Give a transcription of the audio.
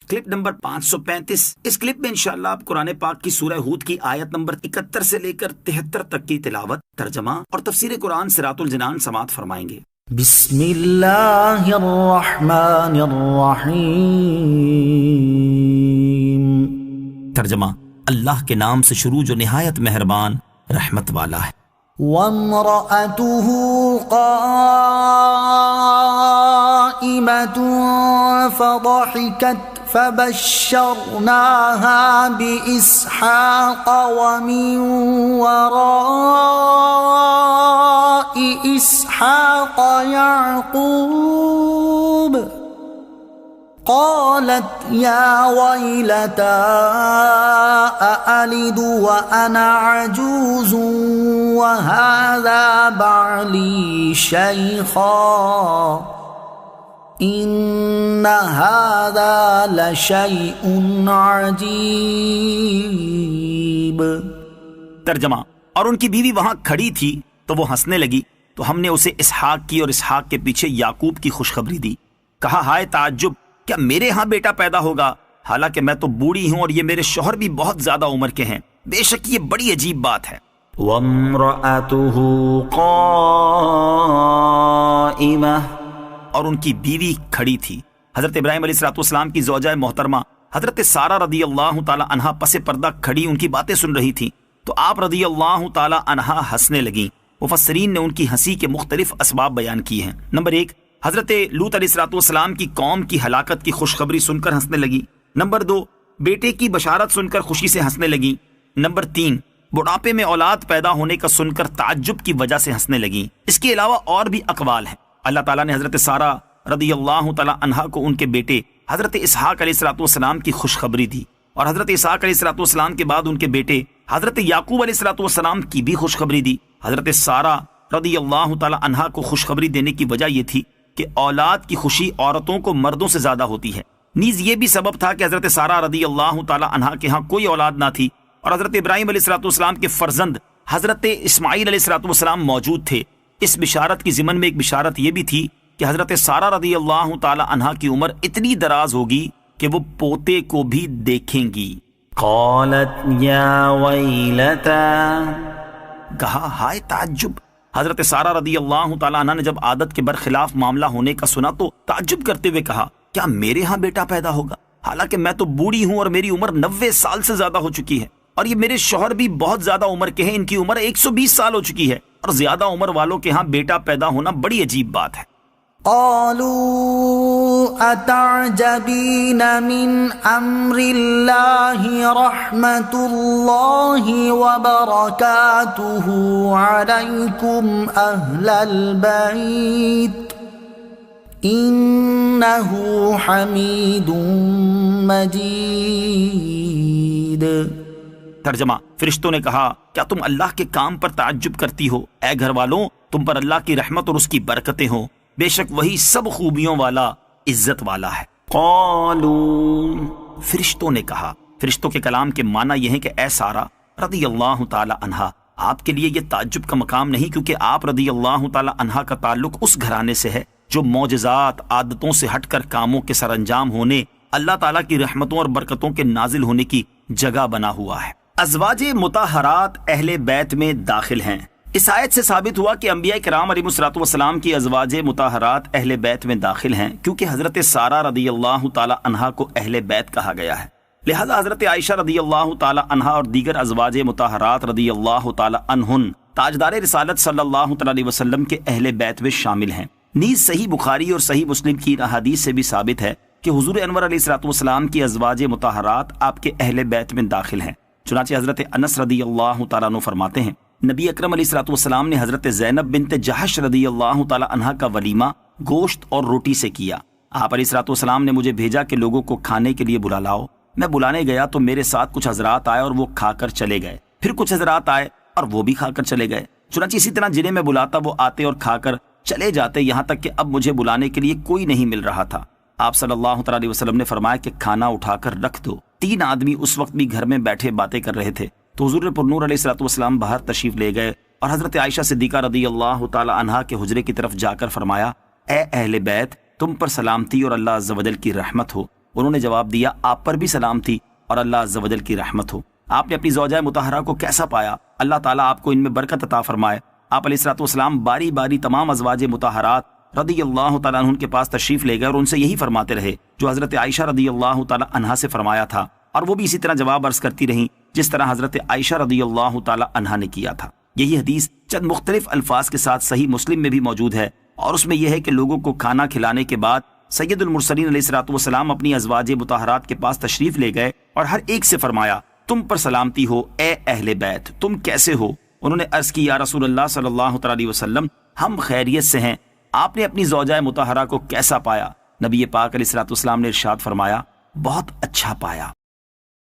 Clip number 535۔ اس clip میں انشاءاللہ آپ قرآن پاک کی سورہ ہود کی آیت نمبر 71 سے لے کر 73 تک کی تلاوت، ترجمہ اور تفسیر قرآن صراط الجنان سماعت فرمائیں گے۔ بسم اللہ الرحمن الرحیم۔ ترجمہ، اللہ کے نام سے شروع جو نہایت مہربان رحمت والا ہے۔ وامرأته قائمة فضحكت فبشرناها بإسحاق ومن وراء إسحاق يعقوب قالت يا ويلتى أألد وأنا عجوز وهذا بعلي شيخا إن هذا لشيء عجيب۔ ترجمہ، اور ان کی بیوی وہاں کھڑی تھی تو وہ ہنسنے لگی، تو ہم نے اسے اسحاق کی اور اسحاق کے پیچھے یعقوب کی خوشخبری دی۔ کہا ہائے تعجب، کیا میرے ہاں بیٹا پیدا ہوگا، حالانکہ میں تو بوڑھی ہوں اور یہ میرے شوہر بھی بہت زیادہ عمر کے ہیں، بے شک یہ بڑی عجیب بات ہے۔ وامرأته قائمة، اور ان کی بیوی کھڑی تھی۔ حضرت ابراہیم علیہ السلام کی زوجہ محترمہ حضرت سارہ رضی اللہ تعالی عنہا پس پردہ کھڑی ان کی باتیں سن رہی تھی، تو آپ رضی اللہ تعالی عنہا ہنسنے لگیں۔ مفسرین نے ان کی ہنسی کے مختلف اسباب بیان کیے ہیں۔ نمبر 1، حضرت لوط علیہ السلام کی قوم کی ہلاکت کی خوشخبری سن کر ہنسنے لگی۔ نمبر 2، بیٹے کی بشارت سن کر خوشی سے ہنسنے لگی۔ نمبر 3، بڑھاپے میں اولاد پیدا ہونے کا سن کر تعجب کی وجہ سے ہنسنے لگیں۔ اس کے علاوہ اور بھی اقوال ہیں۔ اللہ تعالیٰ نے حضرت سارہ رضی اللہ تعالی عنہا کو ان کے بیٹے حضرت اسحاق علیہ السلام کی خوشخبری دی، اور حضرت اسحاق علیہ السلام کے بعد ان کے بیٹے حضرت یعقوب علیہ السلام کی بھی خوشخبری دی۔ حضرت سارہ رضی اللہ تعالی عنہا کو خوشخبری دینے کی وجہ یہ تھی کہ اولاد کی خوشی عورتوں کو مردوں سے زیادہ ہوتی ہے۔ نیز یہ بھی سبب تھا کہ حضرت سارہ رضی اللہ تعالی عنہا کے ہاں کوئی اولاد نہ تھی، اور حضرت ابراہیم علیہ السلام کے فرزند حضرت اسماعیل علیہ السلام موجود تھے۔ اس بشارت کی ضمن میں ایک بشارت یہ بھی تھی کہ حضرت سارہ رضی اللہ تعالی عنہا کی عمر اتنی دراز ہوگی کہ وہ پوتے کو بھی دیکھیں گی۔ قالت یا ویلتا، کہا ہائے تعجب، حضرت سارہ رضی اللہ تعالی عنہ نے جب عادت کے برخلاف معاملہ ہونے کا سنا تو تعجب کرتے ہوئے کہا کیا میرے ہاں بیٹا پیدا ہوگا، حالانکہ میں تو بوڑھی ہوں اور میری عمر 90 سال سے زیادہ ہو چکی ہے، اور یہ میرے شوہر بھی بہت زیادہ عمر کے ہیں، ان کی عمر 120 سال ہو چکی ہے، اور زیادہ عمر والوں کے ہاں بیٹا پیدا ہونا بڑی عجیب بات ہے۔ قالوا اتعجبین من امر اللہ رحمت اللہ وبرکاتہ علیکم اہل البیت انہ حمید مجید۔ ترجمہ، فرشتوں نے کہا کیا تم اللہ کے کام پر تعجب کرتی ہو؟ اے گھر والوں، تم پر اللہ کی رحمت اور اس کی برکتیں ہوں، بے شک وہی سب خوبیوں والا عزت والا ہے۔ قالوا، فرشتوں نے کہا، فرشتوں کے کلام کے معنی یہ ہے کہ اے سارہ رضی اللہ تعالی عنہا، آپ کے لیے یہ تعجب کا مقام نہیں، کیونکہ آپ رضی اللہ تعالی عنہا کا تعلق اس گھرانے سے ہے جو معجزات، عادتوں سے ہٹ کر کاموں کے سر انجام ہونے، اللہ تعالیٰ کی رحمتوں اور برکتوں کے نازل ہونے کی جگہ بنا ہوا ہے۔ ازواج مطہرات اہل بیت میں داخل ہیں۔ اس آیت سے ثابت ہوا کہ انبیاء کرام علیہ السلام کی ازواج مطہرات اہل بیت میں داخل ہیں، کیونکہ حضرت سارہ رضی اللہ تعالی عنہا کو اہل بیت کہا گیا ہے، لہذا حضرت عائشہ رضی اللہ تعالی عنہا اور دیگر ازواج مطہرات رضی اللہ تعالی عنہن تاجدار رسالت صلی اللہ تعالی علیہ وسلم کے اہل بیت میں شامل ہیں۔ نیز صحیح بخاری اور صحیح مسلم کی احادیث سے بھی ثابت ہے کہ حضور انور علیہ السلام کی ازواج مطہرات آپ کے اہل بیت میں داخل ہیں۔ چنانچہ حضرت انس رضی اللہ تعالیٰ عنہ فرماتے ہیں نبی اکرم علیہ السلام نے حضرت زینب بنت جہش رضی اللہ تعالیٰ عنہا کا ولیمہ گوشت اور روٹی سے کیا۔ آپ علیہ السلام نے مجھے بھیجا کہ لوگوں کو کھانے کے لیے بلا لاؤ۔ میں بلانے گیا تو میرے ساتھ کچھ حضرات آئے اور وہ کھا کر چلے گئے، پھر کچھ حضرات آئے اور وہ بھی کھا کر چلے گئے۔ چنانچہ اسی طرح جنہیں میں بلاتا وہ آتے اور کھا کر چلے جاتے، یہاں تک کہ اب مجھے بلانے کے لیے کوئی نہیں مل رہا تھا۔ آپ صلی اللہ تعالی علیہ وسلم نے فرمایا کہ کھانا اٹھا کر رکھ دو۔ 3 آدمی اس وقت بھی گھر میں بیٹھے باتیں کر رہے تھے، تو حضور پرنور علیہ السلام باہر تشریف لے گئے اور حضرت عائشہ صدیقہ رضی اللہ تعالی عنہا کے حجرے کی طرف جا کر فرمایا اے اہل بیت، تم پر سلامتی اور اللہ عز و جل کی رحمت ہو۔ انہوں نے جواب دیا آپ پر بھی سلام تھی اور اللہ عز و جل کی رحمت ہو۔ آپ نے اپنی زوجہ مطہرہ کو کیسا پایا؟ اللہ تعالیٰ آپ کو ان میں برکت عطا فرمائے۔ آپ علیہ الصلوۃ والسلام باری باری تمام ازواج مطہرات رضی اللہ تعالیٰ عنہ کے پاس تشریف لے گئے اور ان سے یہی فرماتے رہے جو حضرت عائشہ رضی اللہ تعالیٰ عنہا سے فرمایا تھا، اور وہ بھی اسی طرح جواب عرض کرتی رہیں جس طرح حضرت عائشہ رضی اللہ تعالیٰ عنہا نے کیا تھا۔ یہی حدیث چند مختلف الفاظ کے ساتھ صحیح مسلم میں بھی موجود ہے، اور اس میں یہ ہے کہ لوگوں کو کھانا کھلانے کے بعد سید المرسلین علیہ الصلوۃ والسلام اپنی ازواج مطہرات کے پاس تشریف لے گئے اور ہر ایک سے فرمایا تم پر سلامتی ہو اے اہل بیت، تم کیسے ہو؟ انہوں نے عرض کی یا رسول اللہ صلی اللہ تعالی علیہ وسلم ہم خیریت سے ہیں، آپ نے اپنی زوجہ مطہرہ کو کیسا پایا؟ نبی پاک علیہ الصلوۃ والسلام نے ارشاد فرمایا بہت اچھا پایا۔